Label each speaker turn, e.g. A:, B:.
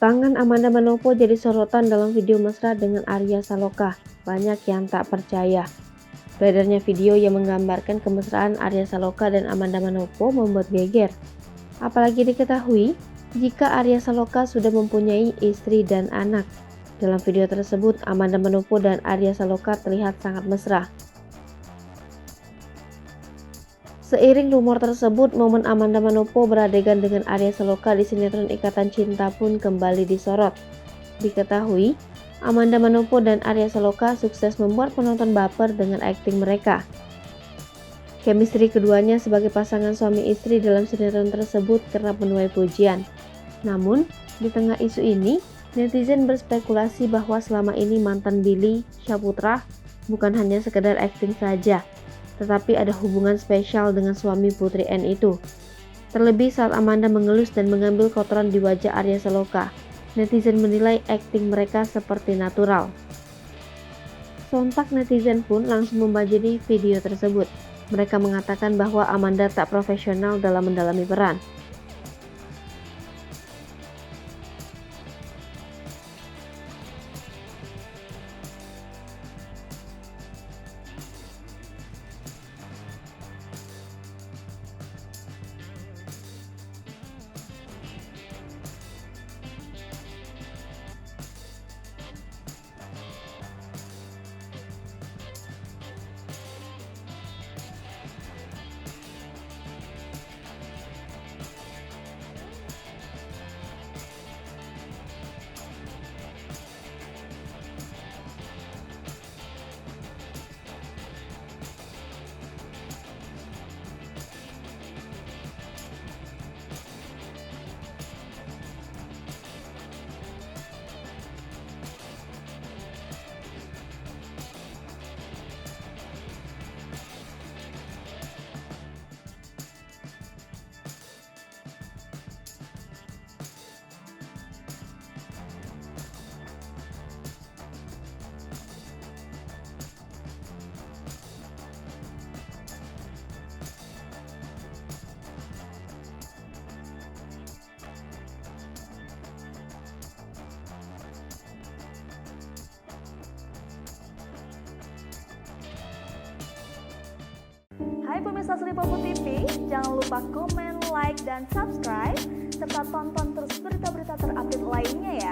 A: Pasangan Amanda Manopo jadi sorotan dalam video mesra dengan Arya Saloka. Banyak yang tak percaya. Beredarnya video yang menggambarkan kemesraan Arya Saloka dan Amanda Manopo membuat geger. Apalagi diketahui jika Arya Saloka sudah mempunyai istri dan anak. Dalam video tersebut, Amanda Manopo dan Arya Saloka terlihat sangat mesra. Seiring rumor tersebut, momen Amanda Manopo beradegan dengan Arya Saloka di sinetron Ikatan Cinta pun kembali disorot. Diketahui, Amanda Manopo dan Arya Saloka sukses membuat penonton baper dengan akting mereka. Chemistry keduanya sebagai pasangan suami istri dalam sinetron tersebut kerap menuai pujian. Namun, di tengah isu ini, netizen berspekulasi bahwa selama ini mantan Billy Syahputra bukan hanya sekedar akting saja, tetapi ada hubungan spesial dengan suami Putri N itu. Terlebih saat Amanda mengelus dan mengambil kotoran di wajah Arya Saloka, netizen menilai akting mereka seperti natural. Sontak netizen pun langsung membanjiri video tersebut. Mereka mengatakan bahwa Amanda tak profesional dalam mendalami peran.
B: Hai pemirsa Sri Popo TV, jangan lupa komen, like, dan subscribe, serta tonton terus berita-berita terupdate lainnya ya.